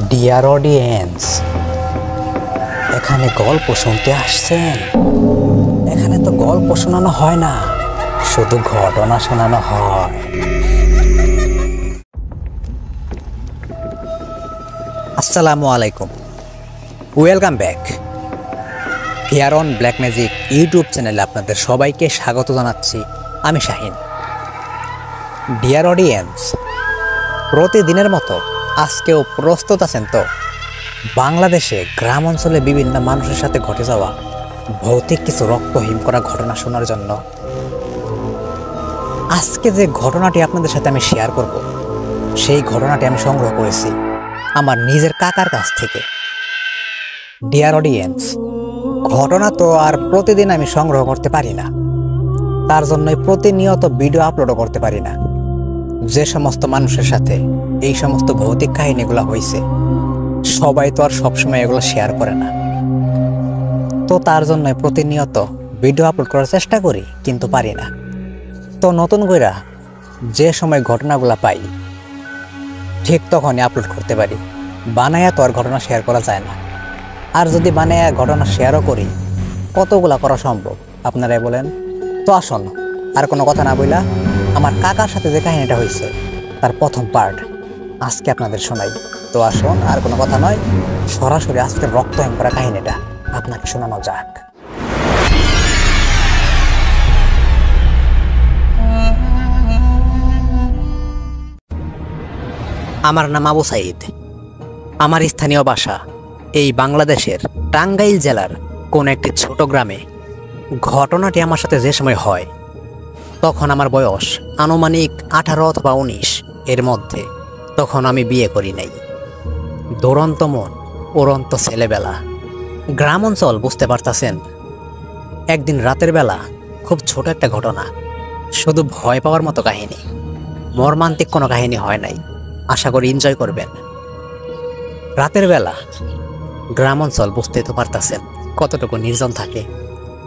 Dear audience, এখানে গল্প শুনতে আসছেন? এখানে তো গল্প শোনানো হয় না, শুধু ঘটনা শোনানো হয়। আসসালামু আলাইকুম, welcome back. Here on black magic YouTube চ্যানেলে আপনাদের সবাইকে স্বাগত জানাচ্ছি। আমি শাহিন। ডিয়ার অডিয়েন্স, প্রতিদিনের মতো আজকেও প্রস্তুত আছেন তো বাংলাদেশে গ্রাম অঞ্চলে বিভিন্ন মানুষের সাথে ঘটে যাওয়া ভৌতিক কিছু রক্তহীন করা ঘটনা শোনার জন্য? আজকে যে ঘটনাটি আপনাদের সাথে আমি শেয়ার করব, সেই ঘটনাটি আমি সংগ্রহ করেছি আমার নিজের কাকার কাছ থেকে। ডিয়ার অডিয়েন্স, ঘটনা তো আর প্রতিদিন আমি সংগ্রহ করতে পারি না, তার জন্যই প্রতিনিয়ত ভিডিও আপলোডও করতে পারি না। যে সমস্ত মানুষের সাথে এই সমস্ত ভৌতিক কাহিনীগুলো হয়েছে, সবাই তো আর সবসময় এগুলো শেয়ার করে না, তো তার জন্যই প্রতিনিয়ত ভিডিও আপলোড করার চেষ্টা করি, কিন্তু পারি না। তো নতুন কইরা যে সময় ঘটনাগুলো পাই ঠিক তখনই আপলোড করতে পারি, বানায়া তো আর ঘটনা শেয়ার করা যায় না। আর যদি বানায়া ঘটনা শেয়ারও করি, কতগুলা করা সম্ভব আপনারাই বলেন? তো আসুন, আর কোনো কথা না বইলা আমার কাকার সাথে যে কাহিনীটা হয়েছে তার প্রথম পার্ট আজকে আপনাদের শোনাই। তো আসুন, আর কোনো কথা নয়, সরাসরি আজকের রক্তহীন করা কাহিনীটা আপনাকে শোনানো যাক। আমার নাম আবু সাইদ। আমার স্থানীয় বাসা এই বাংলাদেশের টাঙ্গাইল জেলার কোন একটি ছোট গ্রামে। ঘটনাটি আমার সাথে যে সময় হয় তখন আমার বয়স আনুমানিক 18 অথবা 19 এর মধ্যে। তখন আমি বিয়ে করি নাই। দুরন্ত মন, উড়ন্ত ছেলেবেলা। গ্রাম অঞ্চল, বুঝতে পারতাছেন। একদিন রাতের বেলা খুব ছোট একটা ঘটনা, শুধু ভয় পাওয়ার মতো কাহিনী, মর্মান্তিক কোনো কাহিনী হয় নাই। আশা করি এনজয় করবেন। রাতের বেলা গ্রাম অঞ্চল, বুঝতেই তো পারতাছেন কতটুকু নির্জন থাকে।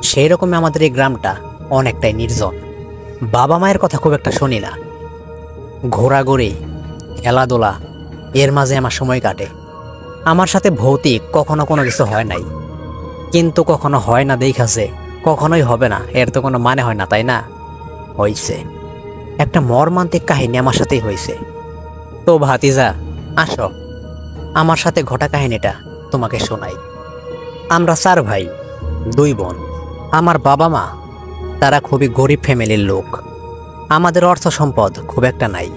সেই রকমই আমাদের এই গ্রামটা অনেকটাই নির্জন। বাবা মায়ের কথা খুব একটা শুনি না, ঘোরাঘুরি, খেলাধুলা, এর মাঝে আমার সময় কাটে। আমার সাথে ভৌতিক কখনো কোনো কিছু হয় নাই, কিন্তু কখনো হয় না দেখাছে কখনোই হবে না, এর তো কোনো মানে হয় না, তাই না? হইছে একটা মর্মান্তিক কাহিনী আমার সাথেই হয়েছে। তো ভাতিজা, আসো, আমার সাথে ঘটা কাহিনীটা তোমাকে শোনাই। আমরা 4 ভাই 2 বোন। আমার বাবা মা তারা খুবই গরিব ফ্যামিলির লোক। আমাদের অর্থ সম্পদ খুব একটা নাই।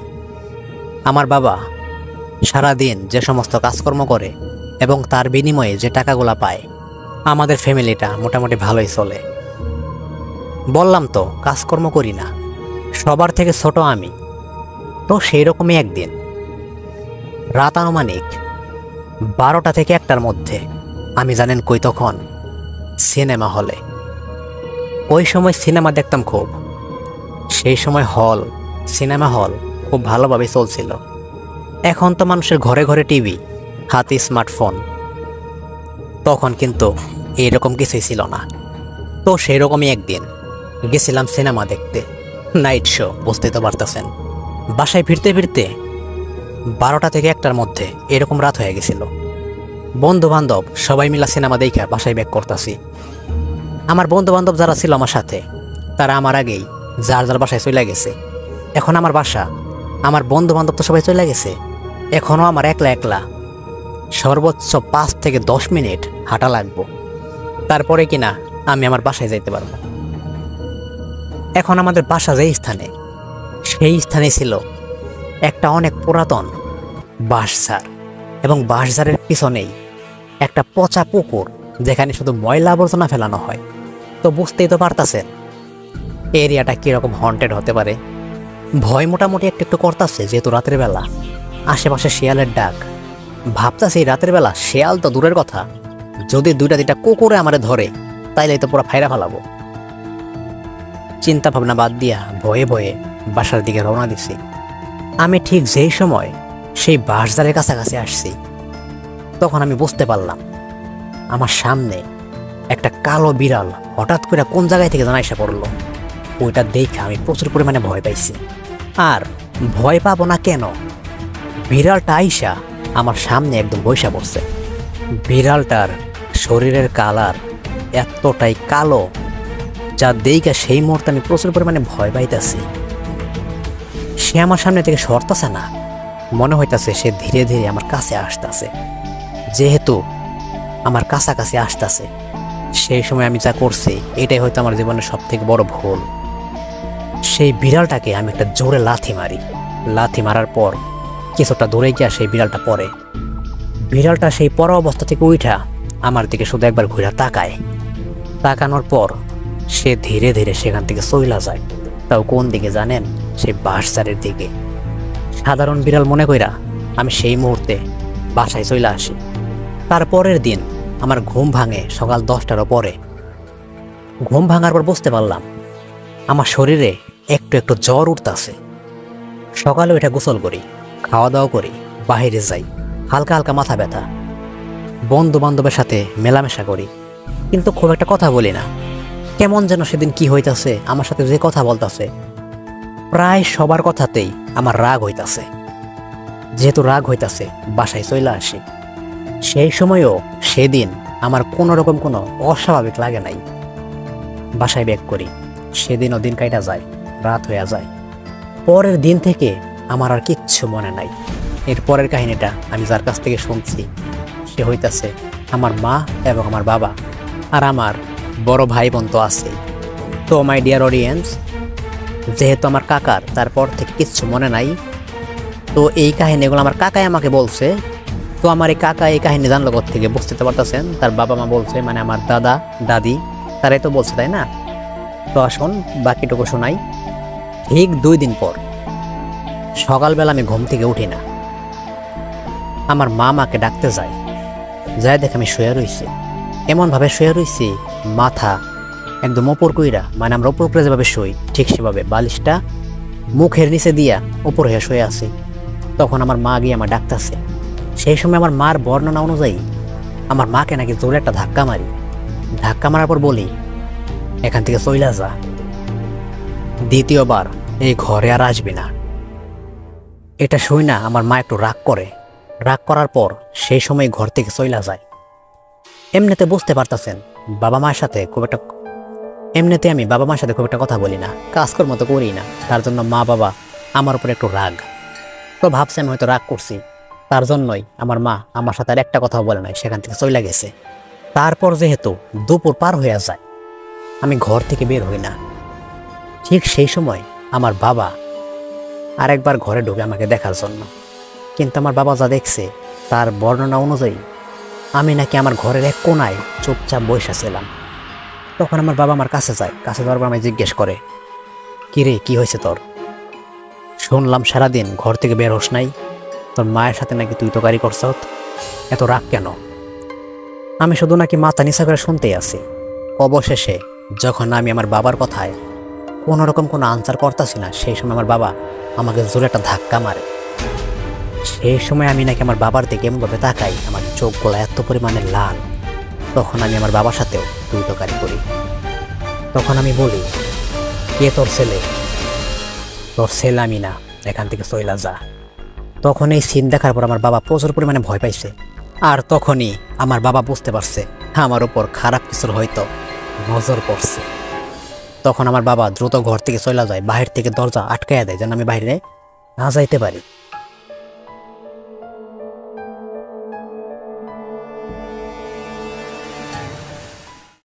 আমার বাবা সারাদিন যে সমস্ত কাজকর্ম করে এবং তার বিনিময়ে যে টাকাগুলা পায়, আমাদের ফ্যামিলিটা মোটামুটি ভালোই চলে। বললাম তো কাজকর্ম করি না, সবার থেকে ছোট আমি। তো সেই রকমই একদিন রাত আনুমানিক 12টা থেকে 1টার মধ্যে আমি, জানেন কই তখন? সিনেমা হলে। ওই সময় সিনেমা দেখতাম খুব। সেই সময় সিনেমা হল খুব ভালোভাবে চলছিল। এখন তো মানুষের ঘরে ঘরে টিভি, হাতে স্মার্টফোন। তখন কিন্তু এইরকম কিছুই ছিল না। তো সেই রকমই একদিন গেছিলাম সিনেমা দেখতে, নাইট শো, বুঝতে তো পারতেছেন। বাসায় ফিরতে ফিরতে 12টা থেকে 1টার মধ্যে এরকম রাত হয়ে গেছিল। বন্ধু বান্ধব সবাই মিলা সিনেমা দেখে বাসায় ব্যাক করতেছি। আমার বন্ধু বান্ধব যারা ছিল আমার সাথে, তারা আমার আগেই যার যার বাসায় চলে গেছে। এখন আমার বাসা, আমার বন্ধু বান্ধব তো সবাই চলে গেছে, এখনও আমার একলা একলা সর্বোচ্চ 5 থেকে 10 মিনিট হাঁটা লাগবো, তারপরে কিনা আমি আমার বাসায় যাইতে পারবো। এখন আমাদের বাসা যেই স্থানে, সেই স্থানে ছিল একটা অনেক পুরাতন বাঁশঝাড়, এবং বাঁশঝাড়ের পিছনেই একটা পচা পুকুর, যেখানে শুধু ময়লা আবর্জনা ফেলানো হয়। তো বুঝতেই তো পারতাছেন এরিয়াটা কিরকম হন্টেড হতে পারে। ভয় মোটামুটি একটু একটু করতেছে, যেহেতু রাতের বেলা, আশেপাশে শিয়ালের ডাক। ভাবতাছে এই রাতের বেলা শিয়াল তো দূরের কথা, যদি 2টা কুকুরে আমারে ধরে তাইলে তো পুরো ফাইরা ফেলাবো। চিন্তা ভাবনা বাদ দিয়া ভয়ে ভয়ে বাসার দিকে রওনা দিছি। আমি ঠিক যেই সময় সেই বাঁশঝাড়ের কাছাকাছি আসছি, তখন আমি বুঝতে পারলাম আমার সামনে একটা কালো বিড়াল হঠাৎ করে কোন জায়গায় থেকে যেন এসে পড়লো। ওইটা দেখে আমি প্রচুর পরিমাণে ভয় পাইছি। আর ভয় পাবো না কেন, বিড়ালটা আইসা আমার সামনে একদম বইসা পড়ছে। বিড়ালটার শরীরের কালার এতটাই কালো যা দেইকা সেই মুহূর্তে আমি প্রচুর পরিমাণে ভয় পাইতেছি। সে আমার সামনে থেকে সরতেছে না, মনে হইতাছে সে ধীরে ধীরে আমার কাছে আসতেছে। যেহেতু আমার কাছাকাছি আসতেছে, সেই সময় আমি যা করছি এটাই হয়তো আমার জীবনের সব থেকে বড় ভুল। সেই বিড়ালটাকে আমি একটা জোরে লাথি মারি। লাথি মারার পর কিছুটা দূরে গিয়া সেই বিড়ালটা পড়ে। বিড়ালটা সেই পড়া অবস্থা থেকে উঠা আমার দিকে শুধু একবার ঘুরে তাকায়। তাকানোর পর সে ধীরে ধীরে সেখান থেকে চইলা যায়। তাও কোন দিকে জানেন? সেই বাঁশঝাড়ের দিকে। সাধারণ বিড়াল মনে কইরা আমি সেই মুহূর্তে বাসায় চইলা আসি। তারপরের দিন আমার ঘুম ভাঙে সকাল 10টার পরে। ঘুম ভাঙার পর বুঝতে পারলাম আমার শরীরে একটু একটু জ্বর উঠতেছে। সকালে ওইটা গোসল করি, খাওয়া দাওয়া করি, বাইরে যাই, হালকা হালকা মাথা ব্যথা, বন্ধু বান্ধবের সাথে মেলামেশা করি, কিন্তু খুব একটা কথা বলি না। কেমন যেন সেদিন কি হইতাছে, আমার সাথে যে কথা বলতাছে প্রায় সবার কথাতেই আমার রাগ হইতাছে। যেহেতু রাগ হইতাছে বাসায় চইলা আসি। সেই সময়ও সেদিন আমার কোনো রকম কোনো অস্বাভাবিক লাগে নাই। বাসায় ব্যাক করি, সেদিনও দিন কাইটা যায়, রাত হইয়া যায়। পরের দিন থেকে আমার আর কিচ্ছু মনে নাই। এর পরের কাহিনীটা আমি যার কাছ থেকে শুনছি সে হইতাছে আমার মা এবং আমার বাবা, আর আমার বড় ভাই বোন তো আছে। তো মাই ডিয়ার অডিয়েন্স, যেহেতু আমার কাকার তারপর থেকে কিচ্ছু মনে নাই, তো এই কাহিনীগুলো আমার কাকাই আমাকে বলছে। তো আমার এই কাকা এই কাহিনী জানলো থেকে বুঝতে পারতেছেন, তার বাবা মা বলছে, মানে আমার দাদা দাদি তারাই তো বলছে, তাই না? তো আসুন বাকিটুকু শোনাই। ঠিক 2 দিন পর সকালবেলা আমি ঘুম থেকে উঠি না। আমার মা মাকে ডাকতে যায়, যাই দেখে আমি শুয়ে রইছি। এমনভাবে শুয়ে রইছি, মাথা একদম ওপর কইরা, মানে আমরা ওপর উপরে যেভাবে শুই ঠিক সেভাবে বালিশটা মুখের নিচে দিয়া ওপর হয়ে শুয়ে আছি। তখন আমার মা গিয়ে আমার ডাকতেছে। সেই সময় আমার মার বর্ণনা অনুযায়ী আমার মাকে নাকি জোরে একটা ধাক্কা মারি। ধাক্কা মারার পর বলি, এখান থেকে চইলা যা, দ্বিতীয়বার এই ঘরে আর আসবি না। এটা শুই না আমার মা একটু রাগ করে। রাগ করার পর সেই সময় ঘর থেকে চইলা যায়। এমনিতে বুঝতে পারতেছেন বাবা মায়ের সাথে খুব একটা এমনিতে আমি বাবা মায়ের সাথে খুব একটা কথা বলি না, কাজকর্ম তো করি না, তার জন্য মা বাবা আমার উপর একটু রাগ। তো ভাবছি আমি হয়তো রাগ করছি, তার জন্যই আমার মা আমার সাথে আর একটা কথাও বলে নাই, সেখান থেকে চইলা গেছে। তারপর যেহেতু দুপুর পার হয়ে যায়, আমি ঘর থেকে বের হই না। ঠিক সেই সময় আমার বাবা আরেকবার ঘরে ঢুকে আমাকে দেখার জন্য, কিন্তু আমার বাবা যা দেখছে তার বর্ণনা অনুযায়ী আমি নাকি আমার ঘরের এক কোনায় চুপচাপ বসে ছিলাম। তখন আমার বাবা আমার কাছে যায়, কাছে যাওয়ার পর আমায় জিজ্ঞেস করে, কি রে, কি হয়েছে তোর? শুনলাম সারাদিন ঘর থেকে বের হোস নাই, তোর মায়ের সাথে নাকি তুই তকারি করছ, এত রাগ কেন? আমি শুধু নাকি মাথা নিচা করে শুনতেই আছি। অবশেষে যখন আমি আমার বাবার কথায় কোনো রকম কোনো আনসার করতেছি না, সেই সময় আমার বাবা আমাকে জোরে একটা ধাক্কা মারে। সেই সময় আমি নাকি আমার বাবার দিকে এমনভাবে তাকাই, আমার চোখগুলো এত পরিমাণে লাল। তখন আমি আমার বাবার সাথেও তুই তকারি করি। তখন আমি বলি, কে তোর ছেলে? তোর ছেলে আমি না, এখান থেকে চইলা যা। তখন এই সিন দেখার পর আমার বাবা প্রচুর পরিমাণে ভয় পাইছে। আর তখনই আমার বাবা বুঝতে পারছে আমার উপর খারাপ কিছুর হয়তো নজর পড়ছে। তখন আমার বাবা দ্রুত ঘর থেকে চলে যায়, বাহির থেকে দরজা আটকাইয়া দেয় যেন আমি বাইরে না যাইতে পারি।